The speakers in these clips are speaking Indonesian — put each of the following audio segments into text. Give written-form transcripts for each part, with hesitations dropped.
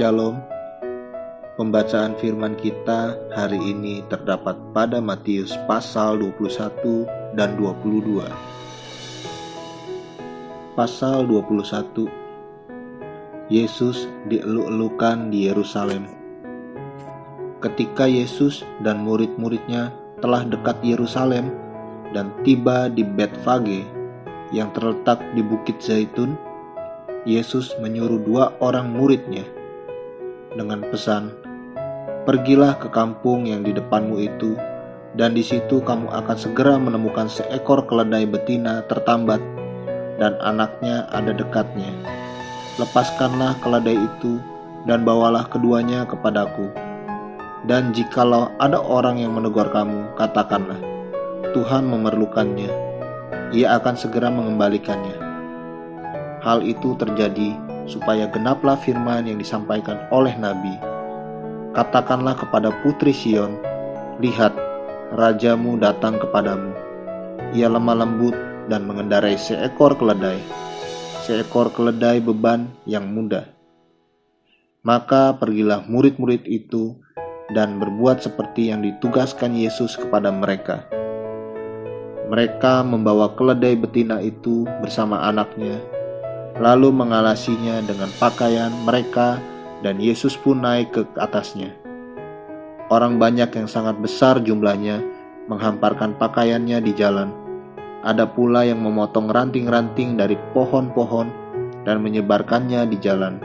Shalom. Pembacaan firman kita hari ini terdapat pada Matius pasal 21 dan 22. Pasal 21. Yesus dieluk-elukan di Yerusalem. Ketika Yesus dan murid-muridnya telah dekat Yerusalem dan tiba di Betfage yang terletak di Bukit Zaitun, Yesus menyuruh 2 orang muridnya dengan pesan, "Pergilah ke kampung yang di depanmu itu, dan di situ kamu akan segera menemukan seekor keledai betina tertambat, dan anaknya ada dekatnya. Lepaskanlah keledai itu, dan bawalah keduanya kepadaku. Dan jikalau ada orang yang menegur kamu, katakanlah, Tuhan memerlukannya, Ia akan segera mengembalikannya." Hal itu terjadi supaya genaplah firman yang disampaikan oleh Nabi, "Katakanlah kepada putri Sion, lihat, rajamu datang kepadamu. Ia lemah lembut dan mengendarai seekor keledai beban yang mudah." Maka pergilah murid-murid itu dan berbuat seperti yang ditugaskan Yesus kepada mereka. Mereka membawa keledai betina itu bersama anaknya, lalu mengalasinya dengan pakaian mereka, dan Yesus pun naik ke atasnya. Orang banyak yang sangat besar jumlahnya menghamparkan pakaiannya di jalan. Ada pula yang memotong ranting-ranting dari pohon-pohon dan menyebarkannya di jalan.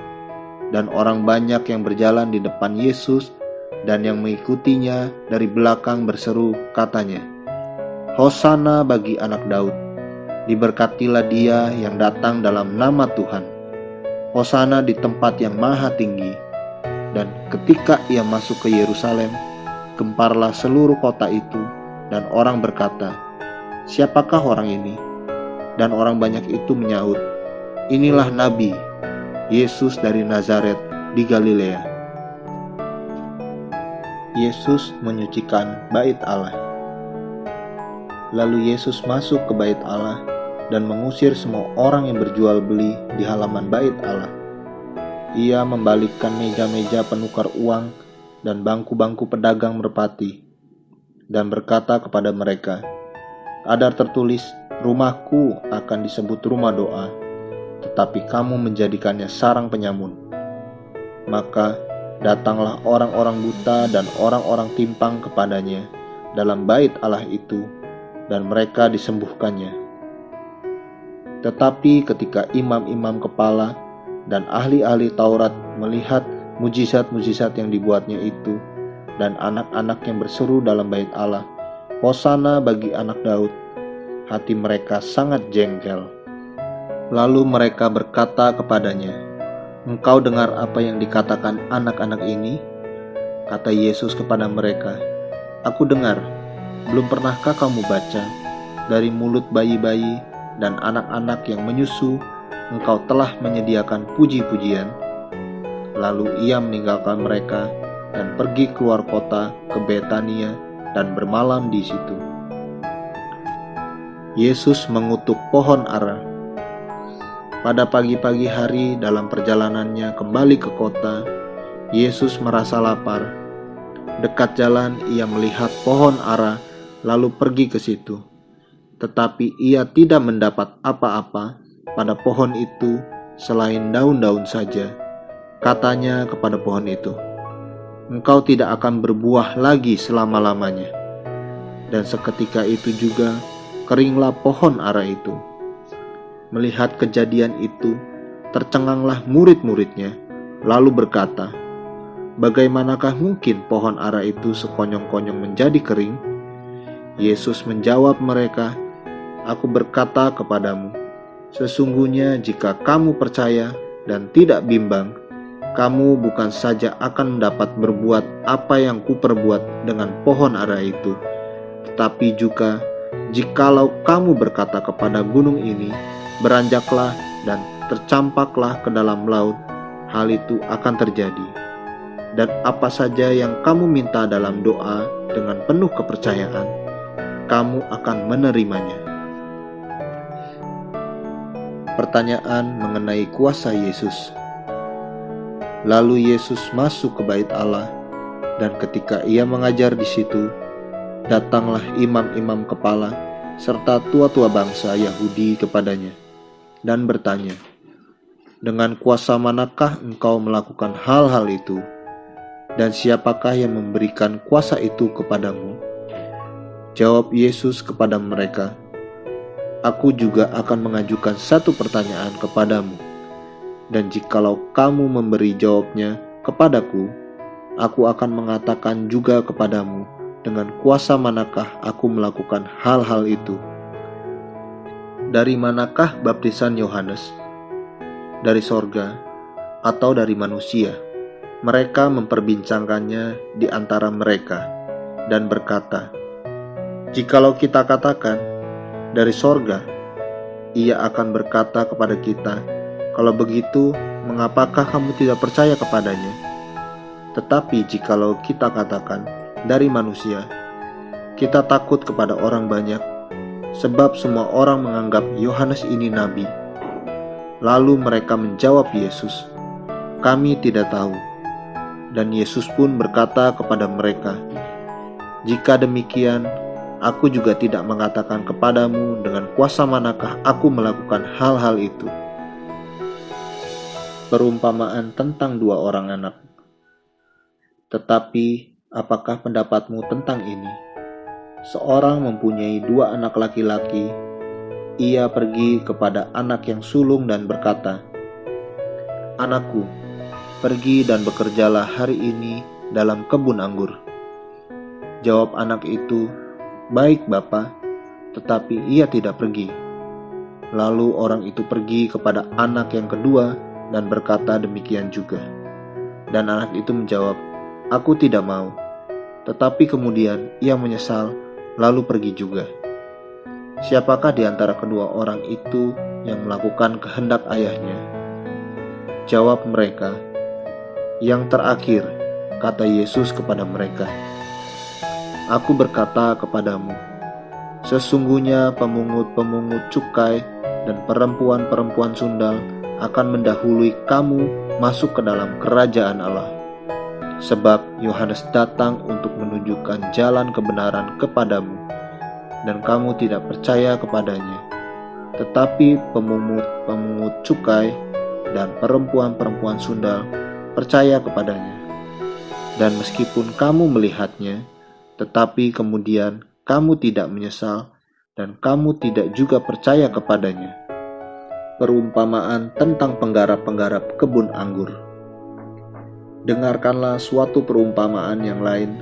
Dan orang banyak yang berjalan di depan Yesus dan yang mengikutinya dari belakang berseru, katanya, "Hosana bagi anak Daud. Diberkatilah dia yang datang dalam nama Tuhan. Hosana di tempat yang maha tinggi." Dan ketika ia masuk ke Yerusalem, gemparlah seluruh kota itu, dan orang berkata, "Siapakah orang ini?" Dan orang banyak itu menyaut, "Inilah Nabi, Yesus dari Nazaret di Galilea." Yesus menyucikan bait Allah. Lalu Yesus masuk ke bait Allah dan mengusir semua orang yang berjual beli di halaman bait Allah. Ia membalikkan meja-meja penukar uang dan bangku-bangku pedagang merpati, dan berkata kepada mereka, "Ada tertulis, rumahku akan disebut rumah doa, tetapi kamu menjadikannya sarang penyamun." Maka datanglah orang-orang buta dan orang-orang timpang kepadanya dalam bait Allah itu, dan mereka disembuhkannya. Tetapi ketika imam-imam kepala dan ahli-ahli Taurat melihat mujizat-mujizat yang dibuatnya itu, dan anak-anak yang berseru dalam bait Allah, "Hosana bagi anak Daud," hati mereka sangat jengkel. Lalu mereka berkata kepadanya, "Engkau dengar apa yang dikatakan anak-anak ini?" Kata Yesus kepada mereka, "Aku dengar. Belum pernahkah kamu baca, dari mulut bayi-bayi dan anak-anak yang menyusu, Engkau telah menyediakan puji-pujian?" Lalu ia meninggalkan mereka dan pergi keluar kota ke Betania dan bermalam di situ. Yesus mengutuk pohon ara. Pada pagi-pagi hari dalam perjalanannya kembali ke kota, Yesus merasa lapar. Dekat jalan ia melihat pohon ara, lalu pergi ke situ. Tetapi ia tidak mendapat apa-apa pada pohon itu selain daun-daun saja. Katanya kepada pohon itu, "Engkau tidak akan berbuah lagi selama-lamanya." Dan seketika itu juga keringlah pohon ara itu. Melihat kejadian itu, tercenganglah murid-muridnya, lalu berkata, "Bagaimanakah mungkin pohon ara itu sekonyong-konyong menjadi kering?" Yesus menjawab mereka, "Aku berkata kepadamu, sesungguhnya jika kamu percaya dan tidak bimbang, kamu bukan saja akan dapat berbuat apa yang kuperbuat dengan pohon ara itu, tetapi juga jikalau kamu berkata kepada gunung ini, beranjaklah dan tercampaklah ke dalam laut, hal itu akan terjadi. Dan apa saja yang kamu minta dalam doa dengan penuh kepercayaan, kamu akan menerimanya." Pertanyaan mengenai kuasa Yesus. Lalu Yesus masuk ke bait Allah, dan ketika ia mengajar di situ, datanglah imam-imam kepala serta tua-tua bangsa Yahudi kepadanya dan bertanya, "Dengan kuasa manakah engkau melakukan hal-hal itu? Dan siapakah yang memberikan kuasa itu kepadamu?" Jawab Yesus kepada mereka, "Aku juga akan mengajukan satu pertanyaan kepadamu. Dan jikalau kamu memberi jawabnya kepadaku, aku akan mengatakan juga kepadamu dengan kuasa manakah aku melakukan hal-hal itu. Dari manakah baptisan Yohanes? Dari sorga atau dari manusia?" Mereka memperbincangkannya di antara mereka dan berkata, "Jikalau kita katakan dari sorga, ia akan berkata kepada kita, 'Kalau begitu, mengapakah kamu tidak percaya kepadanya?' Tetapi jikalau kita katakan dari manusia, kita takut kepada orang banyak, sebab semua orang menganggap Yohanes ini nabi." Lalu mereka menjawab Yesus, "Kami tidak tahu." Dan Yesus pun berkata kepada mereka, "Jika demikian, aku juga tidak mengatakan kepadamu dengan kuasa manakah aku melakukan hal-hal itu." Perumpamaan tentang dua orang anak. Tetapi apakah pendapatmu tentang ini? Seorang mempunyai dua anak laki-laki. Ia pergi kepada anak yang sulung dan berkata, "Anakku, pergi dan bekerjalah hari ini dalam kebun anggur." Jawab anak itu, "Baik, Bapa," tetapi ia tidak pergi. Lalu orang itu pergi kepada anak yang kedua dan berkata demikian juga. Dan anak itu menjawab, "Aku tidak mau." Tetapi kemudian ia menyesal, lalu pergi juga. Siapakah di antara kedua orang itu yang melakukan kehendak ayahnya? Jawab mereka, "Yang terakhir," kata Yesus kepada mereka. "Aku berkata kepadamu, sesungguhnya pemungut-pemungut cukai dan perempuan-perempuan sundal akan mendahului kamu masuk ke dalam kerajaan Allah. Sebab Yohanes datang untuk menunjukkan jalan kebenaran kepadamu, dan kamu tidak percaya kepadanya. Tetapi pemungut-pemungut cukai dan perempuan-perempuan sundal percaya kepadanya. Dan meskipun kamu melihatnya, tetapi kemudian kamu tidak menyesal, dan kamu tidak juga percaya kepadanya." Perumpamaan tentang penggarap-penggarap kebun anggur. Dengarkanlah suatu perumpamaan yang lain.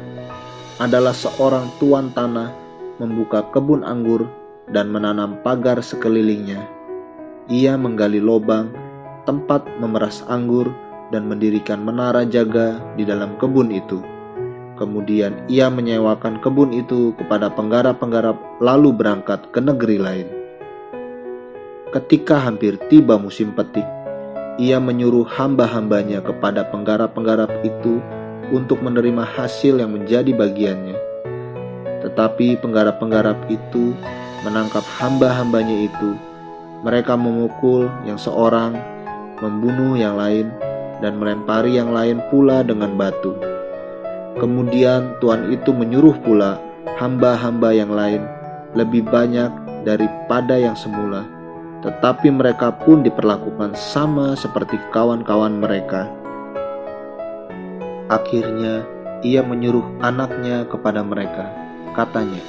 Adalah seorang tuan tanah membuka kebun anggur dan menanam pagar sekelilingnya. Ia menggali lubang, tempat memeras anggur, dan mendirikan menara jaga di dalam kebun itu. Kemudian ia menyewakan kebun itu kepada penggarap-penggarap lalu berangkat ke negeri lain. Ketika hampir tiba musim petik, ia menyuruh hamba-hambanya kepada penggarap-penggarap itu untuk menerima hasil yang menjadi bagiannya. Tetapi penggarap-penggarap itu menangkap hamba-hambanya itu. Mereka memukul yang seorang, membunuh yang lain, dan melempari yang lain pula dengan batu. Kemudian tuan itu menyuruh pula hamba-hamba yang lain lebih banyak daripada yang semula. Tetapi mereka pun diperlakukan sama seperti kawan-kawan mereka. Akhirnya ia menyuruh anaknya kepada mereka. Katanya,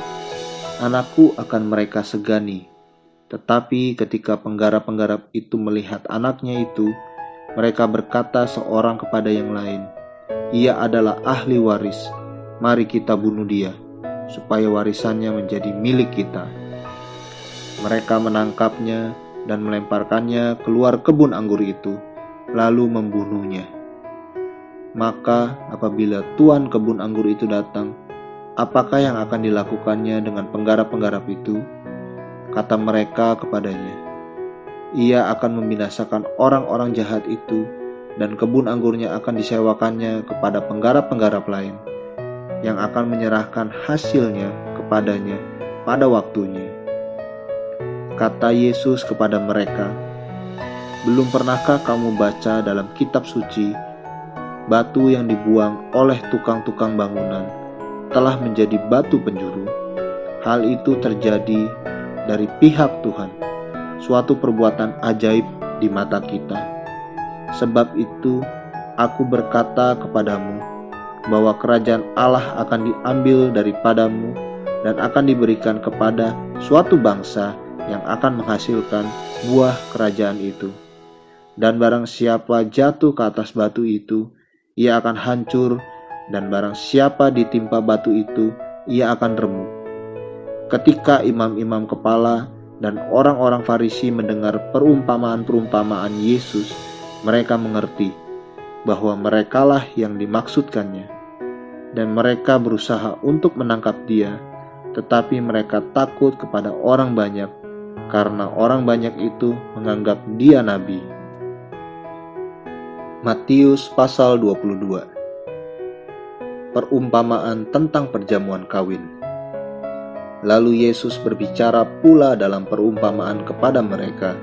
"Anakku akan mereka segani." Tetapi ketika penggarap-penggarap itu melihat anaknya itu, mereka berkata seorang kepada yang lain, "Ia adalah ahli waris. Mari kita bunuh dia, supaya warisannya menjadi milik kita." Mereka menangkapnya dan melemparkannya keluar kebun anggur itu, lalu membunuhnya. Maka apabila tuan kebun anggur itu datang, apakah yang akan dilakukannya dengan penggarap-penggarap itu? Kata mereka kepadanya, "Ia akan membinasakan orang-orang jahat itu, dan kebun anggurnya akan disewakannya kepada penggarap-penggarap lain, yang akan menyerahkan hasilnya kepadanya pada waktunya." Kata Yesus kepada mereka, "Belum pernahkah kamu baca dalam kitab suci batu yang dibuang oleh tukang-tukang bangunan telah menjadi batu penjuru. Hal itu terjadi dari pihak Tuhan, suatu perbuatan ajaib di mata kita. Sebab itu, aku berkata kepadamu bahwa kerajaan Allah akan diambil daripadamu dan akan diberikan kepada suatu bangsa yang akan menghasilkan buah kerajaan itu. Dan barang siapa jatuh ke atas batu itu, ia akan hancur, dan barang siapa ditimpa batu itu, ia akan remuk. Ketika imam-imam kepala dan orang-orang Farisi mendengar perumpamaan-perumpamaan Yesus, mereka mengerti bahwa merekalah yang dimaksudkannya, dan mereka berusaha untuk menangkap dia, tetapi mereka takut kepada orang banyak, karena orang banyak itu menganggap dia nabi. Matius pasal 22. Perumpamaan tentang perjamuan kawin. Lalu Yesus berbicara pula dalam perumpamaan kepada mereka.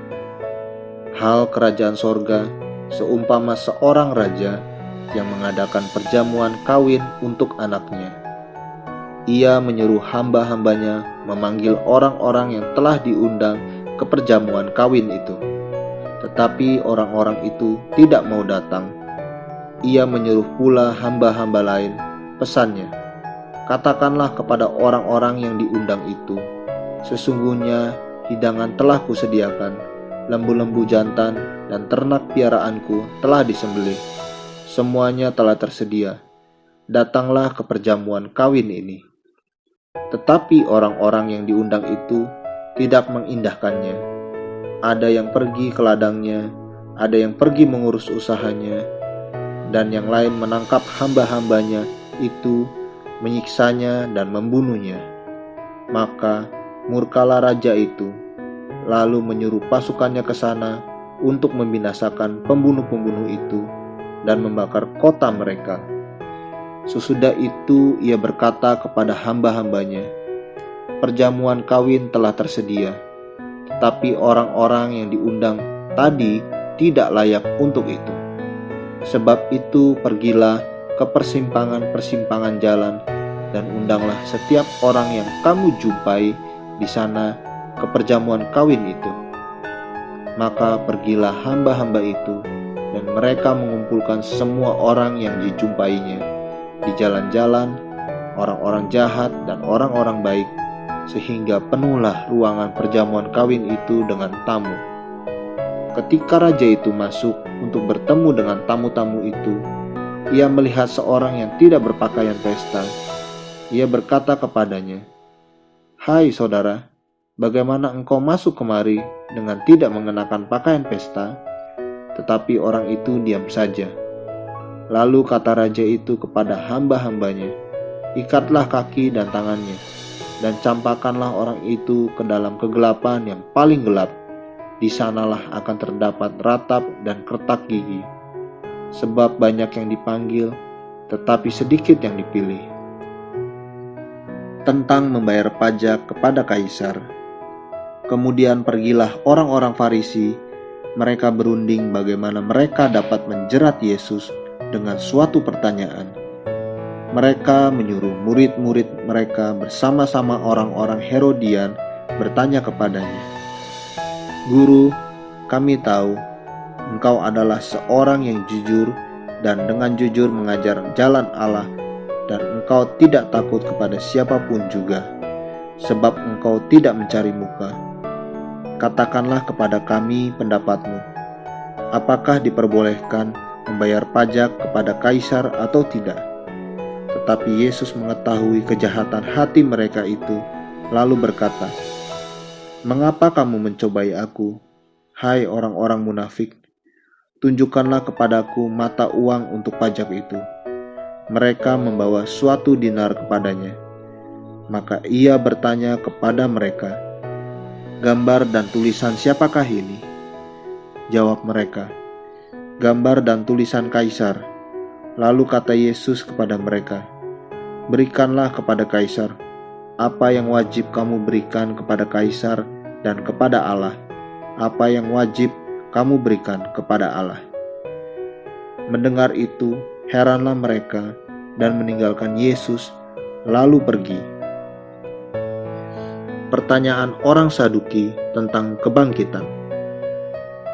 Hal kerajaan sorga seumpama seorang raja yang mengadakan perjamuan kawin untuk anaknya. Ia menyuruh hamba-hambanya memanggil orang-orang yang telah diundang ke perjamuan kawin itu. Tetapi orang-orang itu tidak mau datang. Ia menyuruh pula hamba-hamba lain, pesannya, katakanlah kepada orang-orang yang diundang itu, sesungguhnya hidangan telah kusediakan, lembu-lembu jantan dan ternak piaraanku telah disembelih. Semuanya telah tersedia. Datanglah ke perjamuan kawin ini. Tetapi orang-orang yang diundang itu tidak mengindahkannya. Ada yang pergi ke ladangnya, ada yang pergi mengurus usahanya, dan yang lain menangkap hamba-hambanya itu, menyiksanya dan membunuhnya. Maka murkalah raja itu, lalu menyuruh pasukannya ke sana untuk membinasakan pembunuh-pembunuh itu dan membakar kota mereka. Sesudah itu ia berkata kepada hamba-hambanya, perjamuan kawin telah tersedia, tetapi orang-orang yang diundang tadi tidak layak untuk itu. Sebab itu pergilah ke persimpangan-persimpangan jalan dan undanglah setiap orang yang kamu jumpai di sana ke perjamuan kawin itu. Maka pergilah hamba-hamba itu, dan mereka mengumpulkan semua orang yang dijumpainya di jalan-jalan, orang-orang jahat dan orang-orang baik, sehingga penuhlah ruangan perjamuan kawin itu dengan tamu. Ketika raja itu masuk untuk bertemu dengan tamu-tamu itu, ia melihat seorang yang tidak berpakaian pesta. Ia berkata kepadanya, "Hai saudara, bagaimana engkau masuk kemari dengan tidak mengenakan pakaian pesta?" Tetapi orang itu diam saja. Lalu kata raja itu kepada hamba-hambanya, "Ikatlah kaki dan tangannya, dan campakkanlah orang itu ke dalam kegelapan yang paling gelap. Di sanalah akan terdapat ratap dan kertak gigi. Sebab banyak yang dipanggil, tetapi sedikit yang dipilih." Tentang membayar pajak kepada kaisar. Kemudian pergilah orang-orang Farisi. Mereka berunding bagaimana mereka dapat menjerat Yesus dengan suatu pertanyaan. Mereka menyuruh murid-murid mereka bersama-sama orang-orang Herodian bertanya kepadanya, "Guru, kami tahu engkau adalah seorang yang jujur dan dengan jujur mengajar jalan Allah, dan engkau tidak takut kepada siapapun juga, sebab engkau tidak mencari muka. Katakanlah kepada kami pendapatmu. Apakah diperbolehkan membayar pajak kepada kaisar atau tidak?" Tetapi Yesus mengetahui kejahatan hati mereka itu, lalu berkata, "Mengapa kamu mencobai aku, hai orang-orang munafik? Tunjukkanlah kepadaku mata uang untuk pajak itu." Mereka membawa suatu dinar kepadanya. Maka ia bertanya kepada mereka, "Gambar dan tulisan siapakah ini?" Jawab mereka, "Gambar dan tulisan kaisar." Lalu kata Yesus kepada mereka, "Berikanlah kepada kaisar apa yang wajib kamu berikan kepada kaisar, dan kepada Allah apa yang wajib kamu berikan kepada Allah." Mendengar itu, Heranlah mereka dan meninggalkan Yesus lalu pergi. Pertanyaan orang Saduki tentang kebangkitan.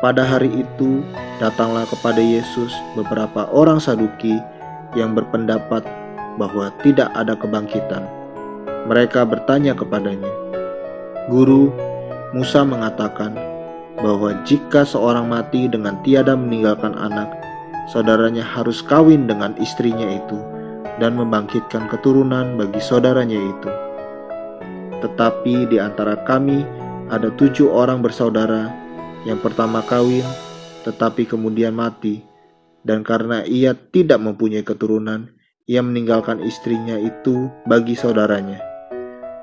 Pada hari itu datanglah kepada Yesus beberapa orang Saduki yang berpendapat bahwa tidak ada kebangkitan. Mereka bertanya kepadanya, "Guru, Musa mengatakan bahwa jika seorang mati dengan tiada meninggalkan anak, saudaranya harus kawin dengan istrinya itu dan membangkitkan keturunan bagi saudaranya itu. Tetapi di antara kami ada 7 orang bersaudara. Yang pertama kawin, tetapi kemudian mati, dan karena ia tidak mempunyai keturunan, ia meninggalkan istrinya itu bagi saudaranya.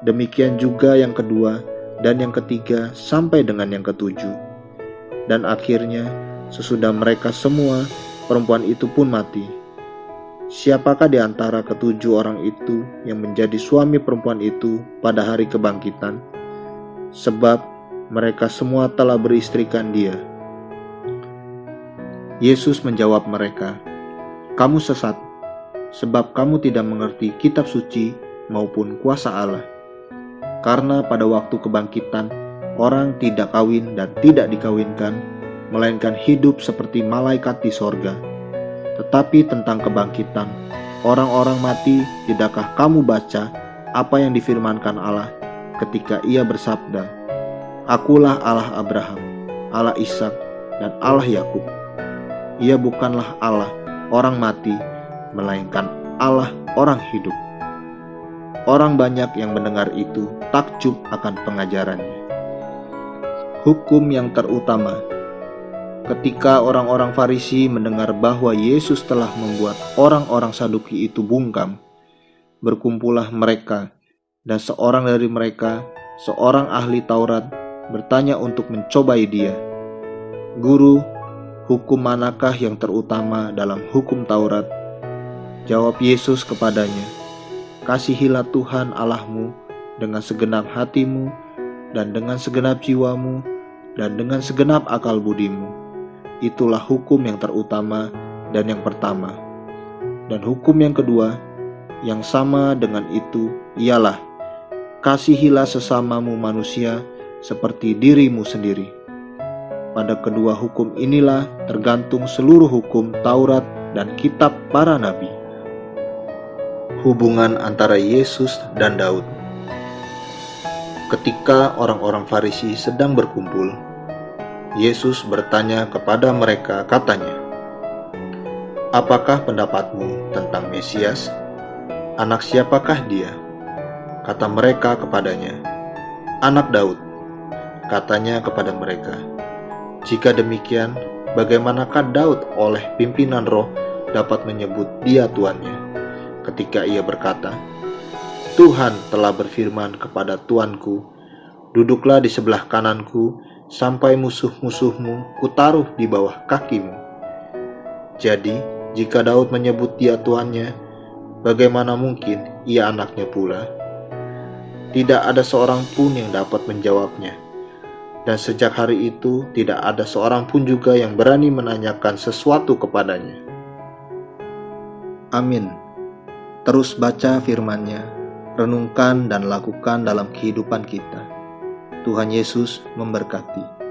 Demikian juga yang kedua dan yang ketiga sampai dengan yang ketujuh. Dan akhirnya sesudah mereka semua, perempuan itu pun mati. Siapakah di antara ketujuh orang itu yang menjadi suami perempuan itu pada hari kebangkitan? Sebab mereka semua telah beristrikan dia." Yesus menjawab mereka, "Kamu sesat, sebab kamu tidak mengerti kitab suci maupun kuasa Allah. Karena pada waktu kebangkitan, orang tidak kawin dan tidak dikawinkan, melainkan hidup seperti malaikat di sorga. Tetapi tentang kebangkitan, orang-orang mati, tidakkah kamu baca apa yang difirmankan Allah ketika ia bersabda, 'Akulah Allah Abraham, Allah Ishak, dan Allah Yakub.' Ia bukanlah Allah orang mati, melainkan Allah orang hidup." Orang banyak yang mendengar itu takjub akan pengajarannya. Hukum yang terutama. Ketika orang-orang Farisi mendengar bahwa Yesus telah membuat orang-orang Saduki itu bungkam, berkumpullah mereka, dan seorang dari mereka, seorang ahli Taurat, bertanya untuk mencobai dia, "Guru, hukum manakah yang terutama dalam hukum Taurat?" Jawab Yesus kepadanya, "Kasihilah Tuhan Allahmu dengan segenap hatimu, dan dengan segenap jiwamu, dan dengan segenap akal budimu. Itulah hukum yang terutama dan yang pertama. Dan hukum yang kedua, yang sama dengan itu, ialah, kasihilah sesamamu manusia seperti dirimu sendiri. Pada kedua hukum inilah tergantung seluruh hukum Taurat dan kitab para nabi." Hubungan antara Yesus dan Daud. Ketika orang-orang Farisi sedang berkumpul, Yesus bertanya kepada mereka, katanya, "Apakah pendapatmu tentang Mesias? Anak siapakah dia?" Kata mereka kepadanya, "Anak Daud." Katanya kepada mereka, "Jika demikian, bagaimanakah Daud oleh pimpinan roh dapat menyebut dia tuannya, ketika ia berkata, 'Tuhan telah berfirman kepada Tuanku, duduklah di sebelah kananku, sampai musuh-musuhmu kutaruh di bawah kakimu.' Jadi, jika Daud menyebut dia tuannya, bagaimana mungkin ia anaknya pula?" Tidak ada seorang pun yang dapat menjawabnya. Dan sejak hari itu tidak ada seorang pun juga yang berani menanyakan sesuatu kepadanya. Amin. Terus baca firman-Nya, renungkan dan lakukan dalam kehidupan kita. Tuhan Yesus memberkati.